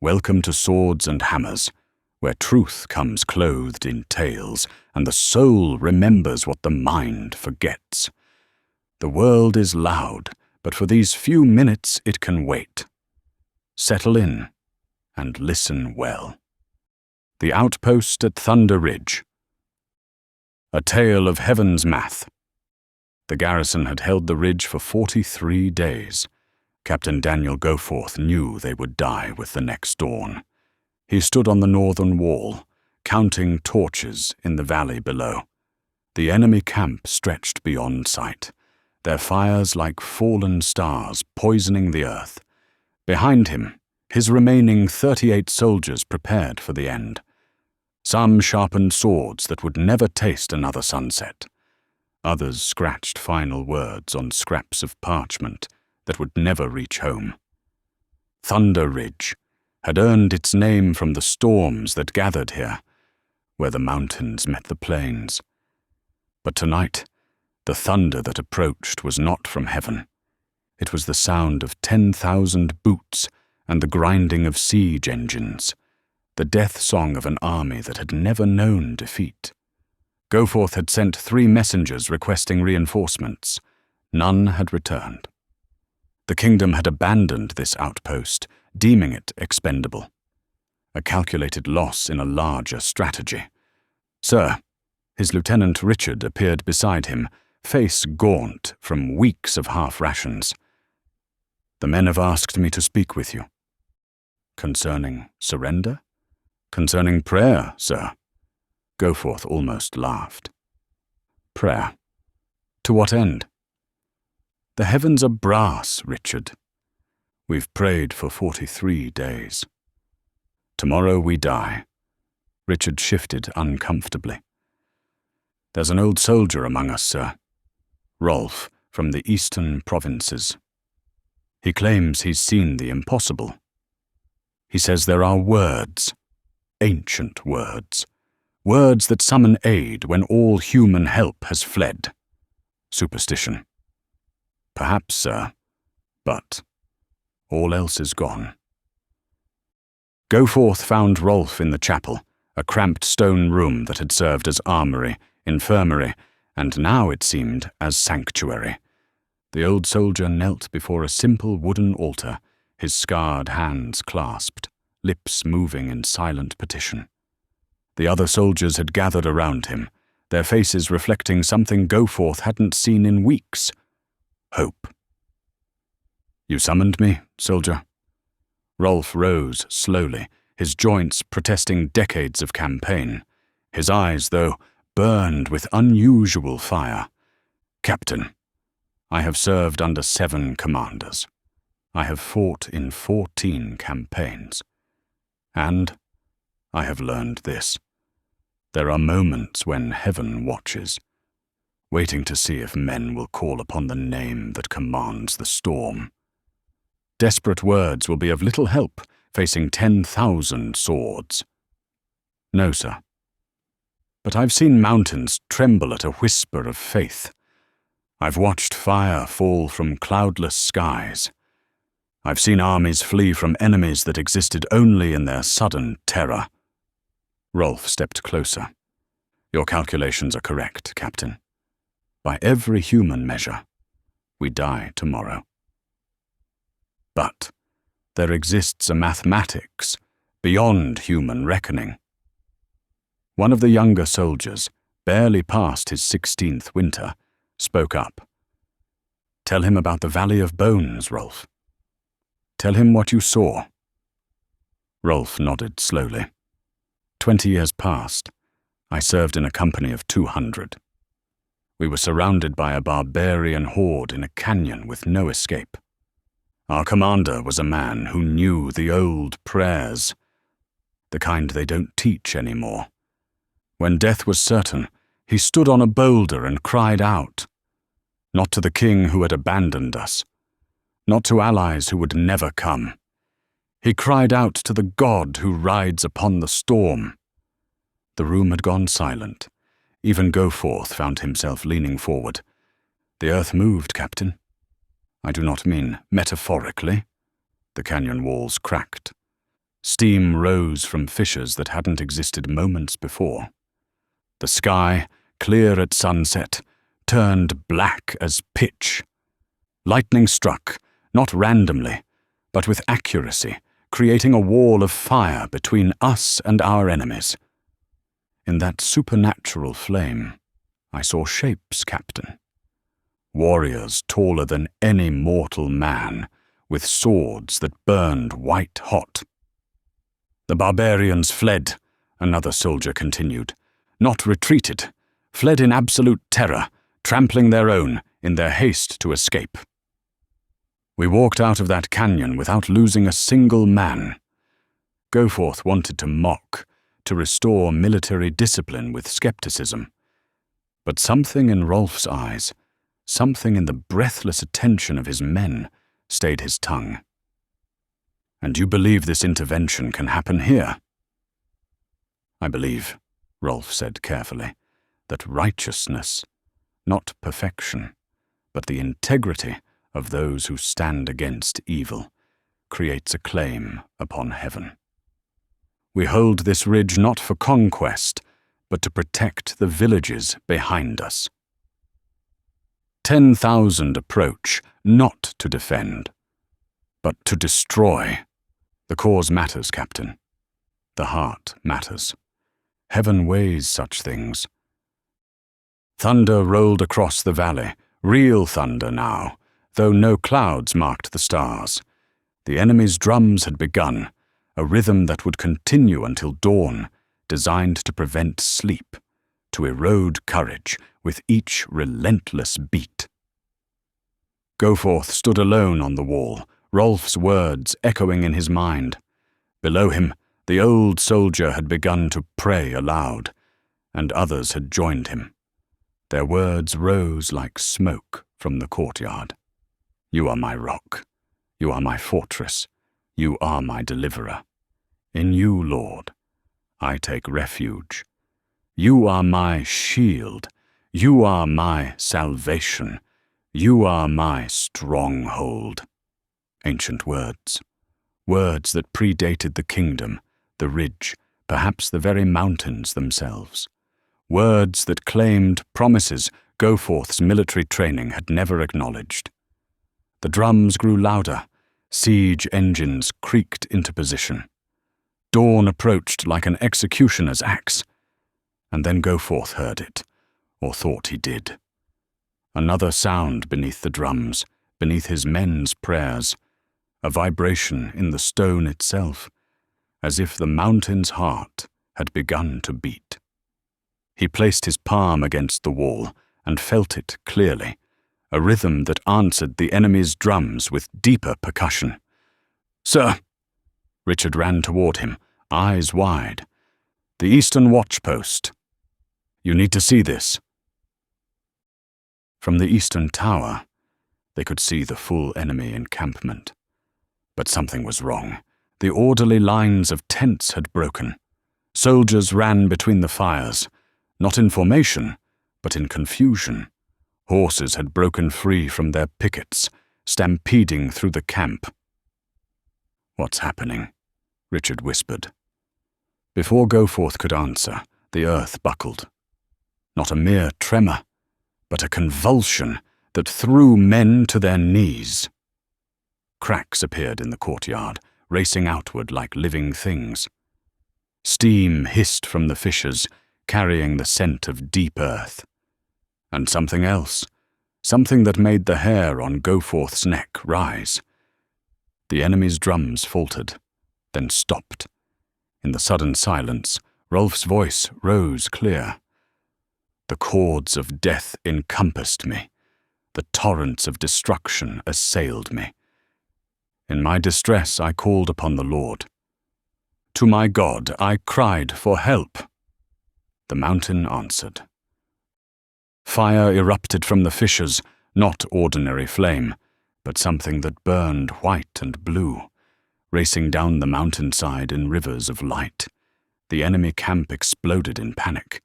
Welcome to Swords and Hammers, where truth comes clothed in tales, and the soul remembers what the mind forgets. The world is loud, but for these few minutes it can wait. Settle in and listen well. The Outpost at Thunder Ridge. A tale of heaven's math. The garrison had held the ridge for 43 days. Captain Goforth knew they would die with the next dawn. He stood on the northern wall, counting torches in the valley below. The enemy camp stretched beyond sight, their fires like fallen stars poisoning the earth. Behind him, his remaining 38 soldiers prepared for the end. Some sharpened swords that would never taste another sunset. Others scratched final words on scraps of parchment that would never reach home. Thunder Ridge had earned its name from the storms that gathered here, where the mountains met the plains. But tonight, the thunder that approached was not from heaven. It was the sound of 10,000 boots and the grinding of siege engines, the death song of an army that had never known defeat. Goforth had sent 3 messengers requesting reinforcements. None had returned. The kingdom had abandoned this outpost, deeming it expendable. A calculated loss in a larger strategy. "Sir," his lieutenant Richard appeared beside him, face gaunt from weeks of half rations. "The men have asked me to speak with you." "Concerning surrender?" "Concerning prayer, sir." Goforth almost laughed. "Prayer? To what end?" "The heavens are brass, Richard. We've prayed for 43 days. Tomorrow we die." Richard shifted uncomfortably. "There's an old soldier among us, sir. Rolph, from the eastern provinces. He claims he's seen the impossible. He says there are words, ancient words, words that summon aid when all human help has fled. Superstition. Perhaps, sir, but all else is gone." Goforth found Rolph in the chapel, a cramped stone room that had served as armory, infirmary, and now, it seemed, as sanctuary. The old soldier knelt before a simple wooden altar, his scarred hands clasped, lips moving in silent petition. The other soldiers had gathered around him, their faces reflecting something Goforth hadn't seen in weeks: hope. "You summoned me, soldier?" Rolph rose slowly, his joints protesting decades of campaign. His eyes, though, burned with unusual fire. "Captain, I have served under 7 commanders. I have fought in 14 campaigns. And I have learned this. There are moments when heaven watches, waiting to see if men will call upon the name that commands the storm. Desperate words will be of little help facing 10,000 swords." "No, sir. But I've seen mountains tremble at a whisper of faith. I've watched fire fall from cloudless skies. I've seen armies flee from enemies that existed only in their sudden terror." Rolph stepped closer. "Your calculations are correct, Captain. By every human measure, we die tomorrow. But there exists a mathematics beyond human reckoning." One of the younger soldiers, barely past his 16th winter, spoke up. "Tell him about the Valley of Bones, Rolph. Tell him what you saw." Rolph nodded slowly. 20 years passed. I served in a company of 200. We were surrounded by a barbarian horde in a canyon with no escape. Our commander was a man who knew the old prayers, the kind they don't teach anymore. When death was certain, he stood on a boulder and cried out. Not to the king who had abandoned us, not to allies who would never come. He cried out to the God who rides upon the storm. The room had gone silent. Even Goforth found himself leaning forward. "The earth moved, Captain. I do not mean metaphorically." The canyon walls cracked. Steam rose from fissures that hadn't existed moments before. The sky, clear at sunset, turned black as pitch. Lightning struck, not randomly, but with accuracy, creating a wall of fire between us and our enemies. In that supernatural flame, I saw shapes, Captain. Warriors taller than any mortal man, with swords that burned white-hot. The barbarians fled, another soldier continued. Not retreated, fled in absolute terror, trampling their own in their haste to escape. We walked out of that canyon without losing a single man. Goforth wanted to mock, to restore military discipline with skepticism. But something in Rolph's eyes, something in the breathless attention of his men, stayed his tongue. "And you believe this intervention can happen here?" "I believe," Rolph said carefully, "that righteousness, not perfection, but the integrity of those who stand against evil, creates a claim upon heaven. We hold this ridge not for conquest, but to protect the villages behind us. 10,000 approach, not to defend, but to destroy. The cause matters, Captain. The heart matters. Heaven weighs such things." Thunder rolled across the valley, real thunder now, though no clouds marked the stars. The enemy's drums had begun, a rhythm that would continue until dawn, designed to prevent sleep, to erode courage with each relentless beat. Goforth stood alone on the wall, Rolph's words echoing in his mind. Below him, the old soldier had begun to pray aloud, and others had joined him. Their words rose like smoke from the courtyard. "You are my rock. You are my fortress. You are my deliverer. In you, Lord, I take refuge. You are my shield. You are my salvation. You are my stronghold." Ancient words. Words that predated the kingdom, the ridge, perhaps the very mountains themselves. Words that claimed promises Goforth's military training had never acknowledged. The drums grew louder. Siege engines creaked into position. Dawn approached like an executioner's axe. And then Goforth heard it, or thought he did. Another sound beneath the drums, beneath his men's prayers. A vibration in the stone itself, as if the mountain's heart had begun to beat. He placed his palm against the wall and felt it clearly, a rhythm that answered the enemy's drums with deeper percussion. "Sir!" Richard ran toward him, eyes wide. "The eastern watchpost. You need to see this." From the eastern tower, they could see the full enemy encampment. But something was wrong. The orderly lines of tents had broken. Soldiers ran between the fires, not in formation, but in confusion. Horses had broken free from their pickets, stampeding through the camp. "What's happening?" Richard whispered. Before Goforth could answer, the earth buckled. Not a mere tremor, but a convulsion that threw men to their knees. Cracks appeared in the courtyard, racing outward like living things. Steam hissed from the fissures, carrying the scent of deep earth. And something else, something that made the hair on Goforth's neck rise. The enemy's drums faltered, then stopped. In the sudden silence, Rolph's voice rose clear. The cords of death encompassed me. The torrents of destruction assailed me. In my distress I called upon the Lord. To my God I cried for help. The mountain answered. Fire erupted from the fissures, not ordinary flame, but something that burned white and blue, racing down the mountainside in rivers of light. The enemy camp exploded in panic.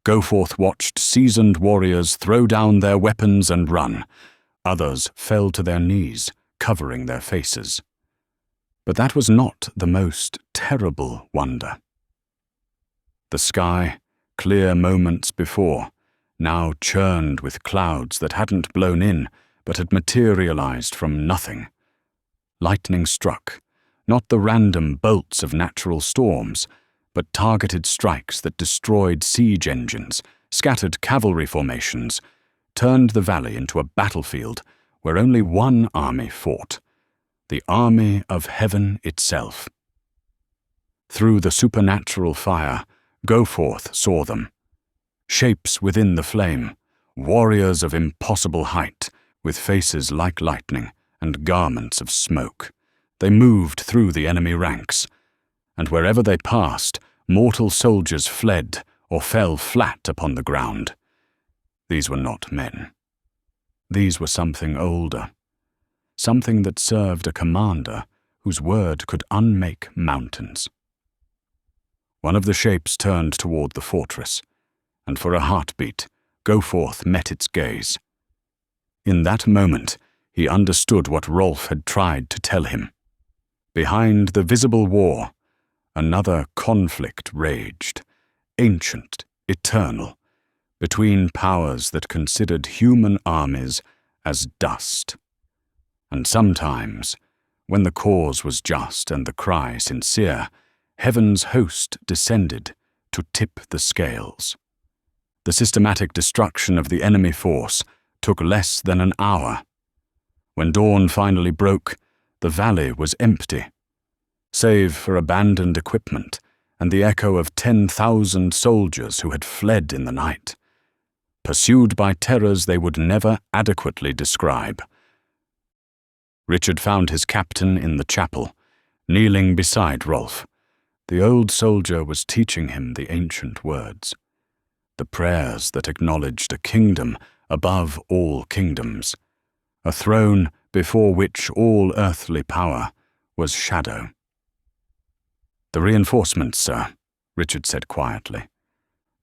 Goforth watched seasoned warriors throw down their weapons and run. Others fell to their knees, covering their faces. But that was not the most terrible wonder. The sky, clear moments before, now churned with clouds that hadn't blown in but had materialized from nothing. Lightning struck, not the random bolts of natural storms, but targeted strikes that destroyed siege engines, scattered cavalry formations, turned the valley into a battlefield where only one army fought, the army of heaven itself. Through the supernatural fire, Goforth saw them. Shapes within the flame, warriors of impossible height, with faces like lightning and garments of smoke. They moved through the enemy ranks, and wherever they passed, mortal soldiers fled or fell flat upon the ground. These were not men. These were something older, something that served a commander whose word could unmake mountains. One of the shapes turned toward the fortress, and for a heartbeat, Goforth met its gaze. In that moment, he understood what Rolph had tried to tell him. Behind the visible war, another conflict raged, ancient, eternal, between powers that considered human armies as dust. And sometimes, when the cause was just and the cry sincere, heaven's host descended to tip the scales. The systematic destruction of the enemy force took less than an hour. When dawn finally broke, the valley was empty, save for abandoned equipment and the echo of 10,000 soldiers who had fled in the night, pursued by terrors they would never adequately describe. Richard found his captain in the chapel, kneeling beside Rolph. The old soldier was teaching him the ancient words, the prayers that acknowledged a kingdom above all kingdoms, a throne before which all earthly power was shadow. "The reinforcements, sir," Richard said quietly.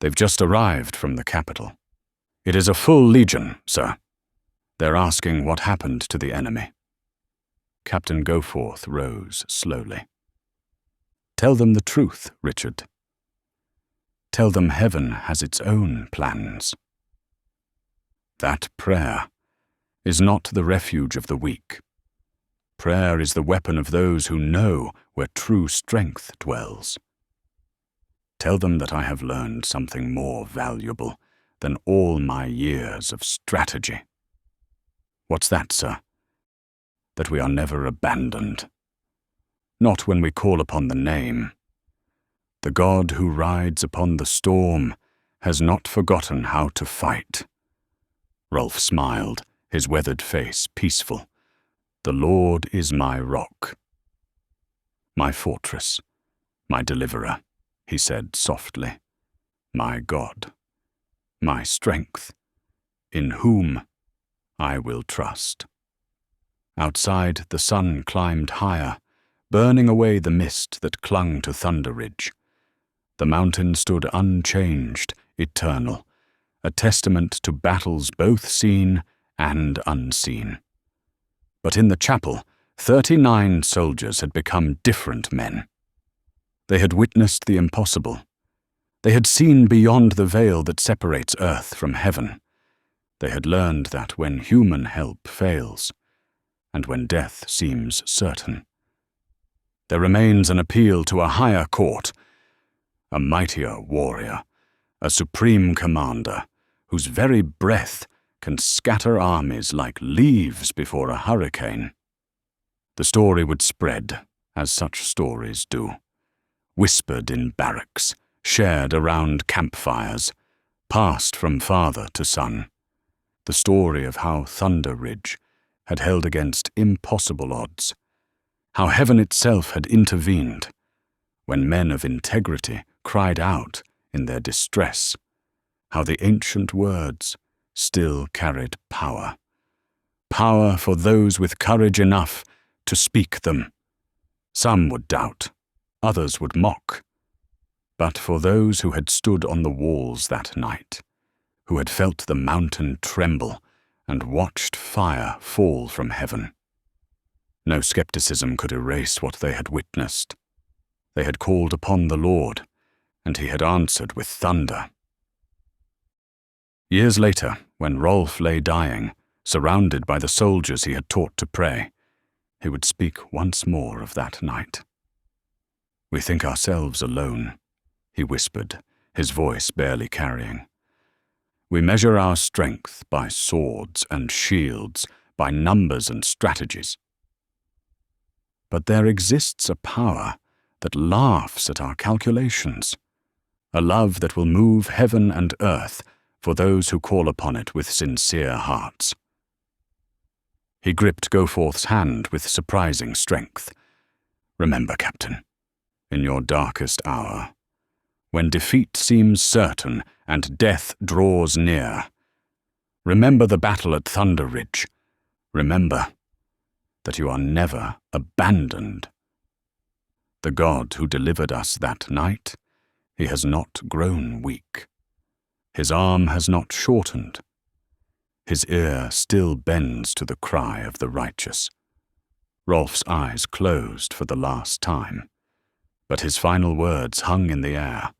"They've just arrived from the capital. It is a full legion, sir. They're asking what happened to the enemy." Captain Goforth rose slowly. "Tell them the truth, Richard. Tell them heaven has its own plans. That prayer is not the refuge of the weak. Prayer is the weapon of those who know where true strength dwells. Tell them that I have learned something more valuable than all my years of strategy." "What's that, sir?" "That we are never abandoned. Not when we call upon the name. The God who rides upon the storm has not forgotten how to fight." Rolph smiled, his weathered face peaceful. "The Lord is my rock, my fortress, my deliverer," he said softly. "My God, my strength, in whom I will trust." Outside, the sun climbed higher, burning away the mist that clung to Thunder Ridge. The mountain stood unchanged, eternal, a testament to battles both seen and unseen. But in the chapel, 39 soldiers had become different men. They had witnessed the impossible. They had seen beyond the veil that separates earth from heaven. They had learned that when human help fails, and when death seems certain, there remains an appeal to a higher court, a mightier warrior, a supreme commander whose very breath can scatter armies like leaves before a hurricane. The story would spread, as such stories do, whispered in barracks, shared around campfires, passed from father to son. The story of how Thunder Ridge had held against impossible odds, how heaven itself had intervened when men of integrity cried out in their distress, how the ancient words still carried power. Power for those with courage enough to speak them. Some would doubt, others would mock. But for those who had stood on the walls that night, who had felt the mountain tremble and watched fire fall from heaven, no skepticism could erase what they had witnessed. They had called upon the Lord, and he had answered with thunder. Years later, when Rolph lay dying, surrounded by the soldiers he had taught to pray, he would speak once more of that night. "We think ourselves alone," he whispered, his voice barely carrying. "We measure our strength by swords and shields, by numbers and strategies. But there exists a power that laughs at our calculations, a love that will move heaven and earth for those who call upon it with sincere hearts." He gripped Goforth's hand with surprising strength. "Remember, Captain, in your darkest hour, when defeat seems certain and death draws near, remember the battle at Thunder Ridge. Remember that you are never abandoned. The God who delivered us that night, he has not grown weak. His arm has not shortened. His ear still bends to the cry of the righteous." Rolph's eyes closed for the last time, but his final words hung in the air.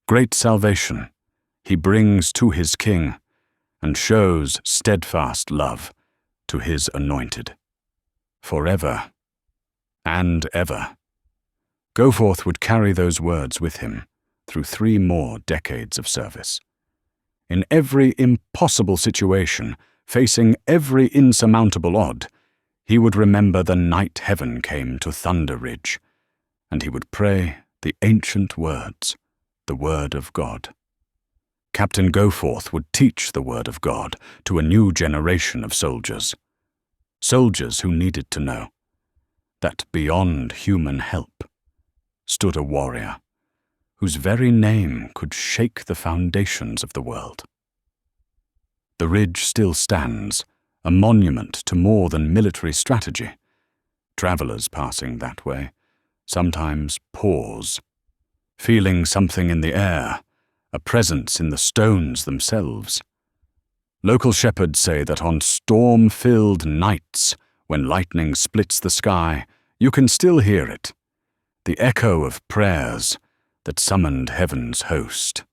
Great salvation he brings to his king, and shows steadfast love to his anointed. Forever and ever. Goforth would carry those words with him through 3 more decades of service. In every impossible situation, facing every insurmountable odd, he would remember the night heaven came to Thunder Ridge, and he would pray the ancient words, the Word of God. Captain Goforth would teach the Word of God to a new generation of soldiers. Soldiers who needed to know that beyond human help stood a warrior whose very name could shake the foundations of the world. The ridge still stands, a monument to more than military strategy. Travelers passing that way sometimes pause, feeling something in the air, a presence in the stones themselves. Local shepherds say that on storm-filled nights, when lightning splits the sky, you can still hear it, the echo of prayers that summoned heaven's host,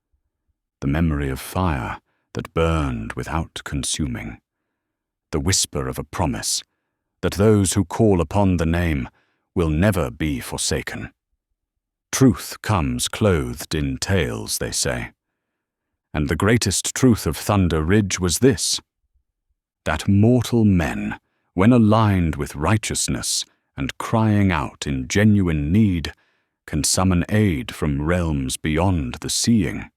the memory of fire that burned without consuming, the whisper of a promise that those who call upon the name will never be forsaken. Truth comes clothed in tales, they say, and the greatest truth of Thunder Ridge was this, that mortal men, when aligned with righteousness and crying out in genuine need, can summon aid from realms beyond the seeing,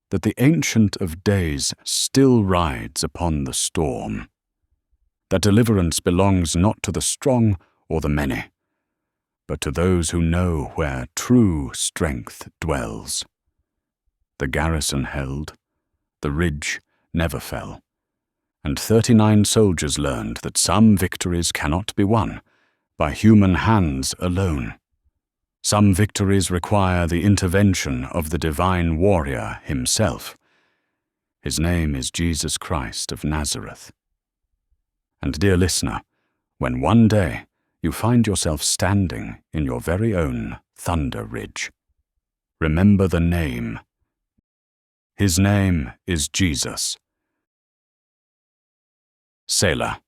that the Ancient of Days still rides upon the storm, that deliverance belongs not to the strong or the many, but to those who know where true strength dwells. The garrison held, the ridge never fell, and 39 soldiers learned that some victories cannot be won by human hands alone. Some victories require the intervention of the divine warrior himself. His name is Jesus Christ of Nazareth. And dear listener, when one day you find yourself standing in your very own Thunder Ridge, remember the name. His name is Jesus. Selah.